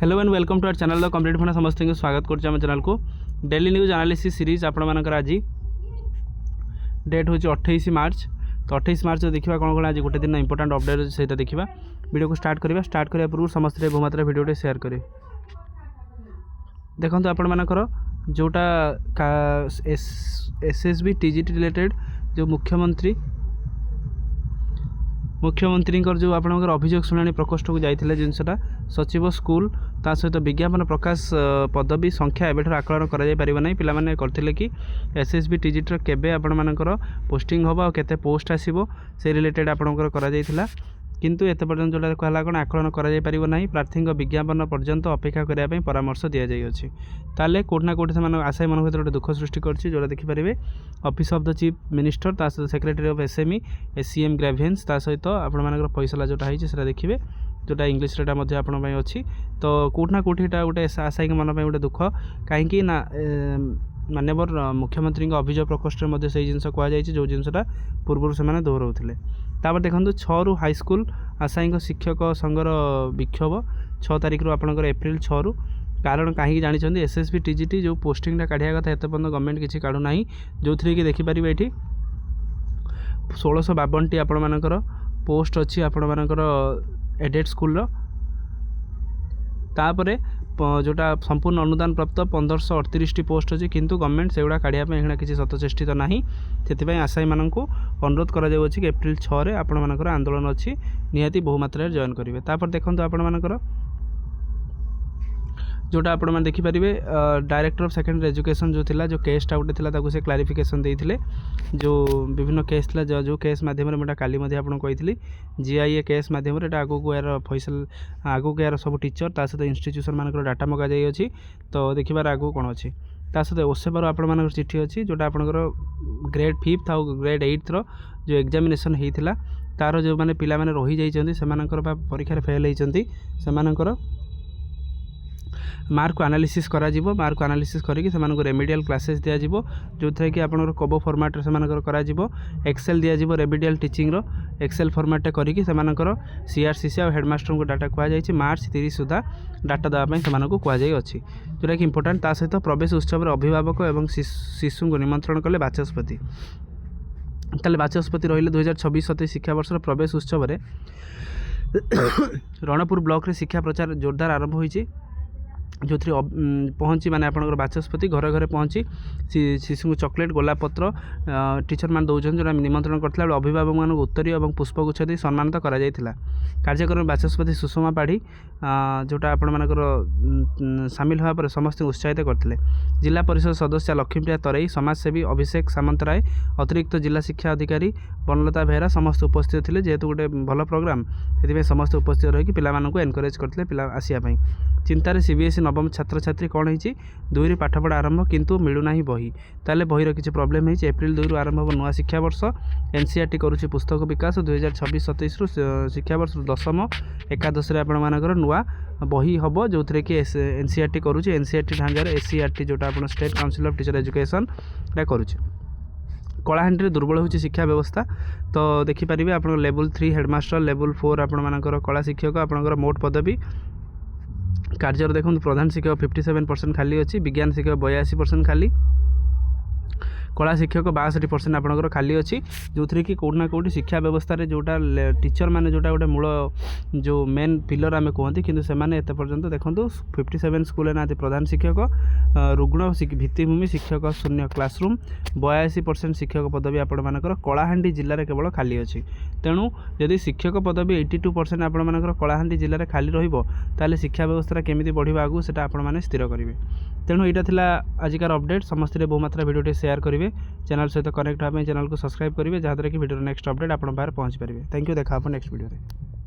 Hello and welcome to our channel the complete funda समस्त को स्वागत करते हैं चैनल को डेली न्यूज एनालिसिस सीरीज आपण मानकर आज डेट हूँ 28 मार्च। तो 28 मार्च देखा कौन कौन आज गोटे दिन इंपोर्टाट अपडेट से देखा वीडियो को स्टार्ट करने पूर्व समस्त बहुमात्रा वीडियो शेयर करें। देखो आपण मानकर जोटा एसएसबी टीजीटी रिलेटेड जो मुख्यमंत्री जो आपंकर अभियोग शुणाणी प्रकोष्ठ को जाइए जिनसा सचिव स्कूल ता सहित विज्ञापन प्रकाश पदवी संख्या एवं आकलन कर पाने करते कि एसएसबी टीजीटी केबे आपण मानकर पोस्टिंग हम और केते पोस्ट आसीबो से रिलेटेड आपणकर करा किंतु एत पर्यंत जोटा कहला कौन आकलन कर प्रार्थी विज्ञापन पर्यंत अपेक्षा करने परामर्श दि जाइए। ताले कोठना कोठी से आशायी मन भर गोटे दुख सृष्टि कर देखिपारे office of the chief minister ता सहित secretary of SME ACM grievances ता सहित आपण फैसला जोटा है देखिए जोटा इंग्लीश आपण अच्छी। तो कोठना कोठी गोटे आशायी मन गोटे दुख कहीं मानवर मुख्यमंत्री अभियोग प्रकोष्ठ में से जिन कहुई जो जिनसा पूर्व से दोहराउले। तापर देखो 6 रु हाईस्कल आशायी शिक्षक संघर विक्षोभ 6 तारिख रु आपंकर एप्रिल 6 रु कारण कहीं जानते एसएसबी टीजीटी जो पोस्टिंगटा काढ़ा कथा एत पर्यटन गवर्नमेंट किसी काढ़ूना जो थी कि देखिपारे ये 1652 आपण मानकर पोस्ट अच्छी आपण मानकर एडेड स्कूल तापरे जोटा संपूर्ण अनुदान प्राप्त 1538 पोस्ट अच्छी किंतु गवर्नमेंट से गुड़ा काढ़ापी किसी सतचेष्टित ना से आशायी मानक अनुरोध कर एप्रिल 6 रे आपण मानकर आंदोलन अच्छी निहाती बहुमात्रा जॉइन करेंगे। तापर देखो आपण मानकर जोटा आपण मैंने देखिपारे डायरेक्टर ऑफ सेकेंडरी एजुकेशन जो थिला जो केसटा गोटे थिला से क्लारिफिकेशन देते जो विभिन्न केस थिला जो केस माध्यम काली कही जीआईए केस माध्यम आगू यार फैसल आगू यार सब टीचर ता सहित इंस्टीट्यूशन मानकर डाटा मगा जाइए। तो देखिबार आगू कौन अच्छी ता सहित ओसेबार आपण मानकर चिठी अच्छी जोटा आपंकर ग्रेड 5th और ग्रेड 8th जो एग्जामिनेशन होता तार जो मैंने पिला माने रही जाइछन्ती सेमानकर परीक्षा फेल होती सेमानकर मार्क को एनालिसिस करा जिवो मार्क को एनालिसिस करके सेमानकर रेमिडियल क्लासेस दिया जिवो जो थे कि आपनकर कोबो फॉर्मेट रे सेमानकर करा जिवो एक्सेल दिया जिवो रेमिडियल टीचिंग रो एक्सेल फॉर्मेट करके सेमानकर सीआरसीसी और हेडमास्टर को डाटा कह जाय मार्च 30 सुधा डाटा देवा पई सेमानको कह जाय अछि जोटा कि इंपोर्टेंट ता सहित प्रवेश उत्सव रे अभिभावक एवं शिशु को निमंत्रण कले बाचस्पति ताले बाचस्पति रहिले 2026-27 शिक्षा वर्ष प्रवेश उत्सव रे रणपुर ब्लॉक रे शिक्षा प्रचार जोरदार आरंभ होईछि जो थी पहुँची माने आपनकर बाचस्पति घरे घरे पहुँची शिशु को चॉकलेट गोलापत्र टीचर मान दौरान जो निमंत्रण करता अभिभावक मान उत्तरीय और पुष्पगुच्छ दी सम्मानित करा कार्यक्रम बाचस्पति सुषमा पाढ़ी जोटा आपण मानकर सामिल होगा समस्त उत्साहित करते जिला परिषद सदस्य लक्ष्मीप्रिया तराई समाजसेवी अभिषेक सामंतराय अतिरिक्त जिला शिक्षा अधिकारी बनलता बेहरा समस्त उपस्थित थे जेहेतु गोटे भल प्रोग्राम से समस्त उपस्थित रही पिला एनकरेज करते पिला आसियापाई चिंतार सीबीएसई नवम छात्र छात्री कौन होती 2 रे पाठपढ़ा आरंभ किंतु मिलूना बही ताले बहीर किसी प्रोब्लेम होती एप्रिल 2 रु आरंभ हो नुआ शिक्षा वर्ष एनसीईआरटी करुच्ची पुस्तक विकास 2026-27 रु शिक्षा वर्ष 10म एकादश आपण मानकर नुआ बही हम जो थे कि एनसीईआरटी करुच्ची एनसीईआरटी ढांचार एससीईआरटी जोटा आप state council of teacher education करुच्ची। कलाहांडी में दुर्बल होची शिक्षा व्यवस्था तो देखिपारे आप लेवल 3 हेडमास्टर लेवल 4 आपण मानकर कला शिक्षक आपंकर मोट पदवी कार्य देखो प्रधान शिक्षक 57% खाली अच्छी विज्ञान शिक्षक 82% खाली कला शिक्षक 62% आपंकर खाली अच्छी जो थी कि कौटना कौटी शिक्षा व्यवस्था रे जोटा टीचर माने जोटा गोटे मूल जो मेन पिलर आम कहते कि एत पर्यंत देखो 57 स्कूल ना प्रधान शिक्षक रुग्ण भित्तिभूमि शिक्षक शून्य क्लासरूम 82% शिक्षक पदवी आपण मानकर कलाहांडी जिले में केवल खाली अच्छी तेणु जदि शिक्षक पदवी 82% आपण मानकर कलाहांडी जिले में खाली रहा शिक्षा व्यवस्था केमी बढ़ा आगू से आपने स्थिर करेंगे। तेणु यहाँ थिला आजिकार अपडेट समस्त बहुमात्रा वीडियो शेयर करेंगे चैनल सहित कनेक्ट होगा चैनल को सब्सक्राइब करेंगे जहाँद्वारा कि वीडियो नेक्स्ट अपडेट आप पहुँच पारे। थैंक यू देखा नेक्स्ट वीडियो।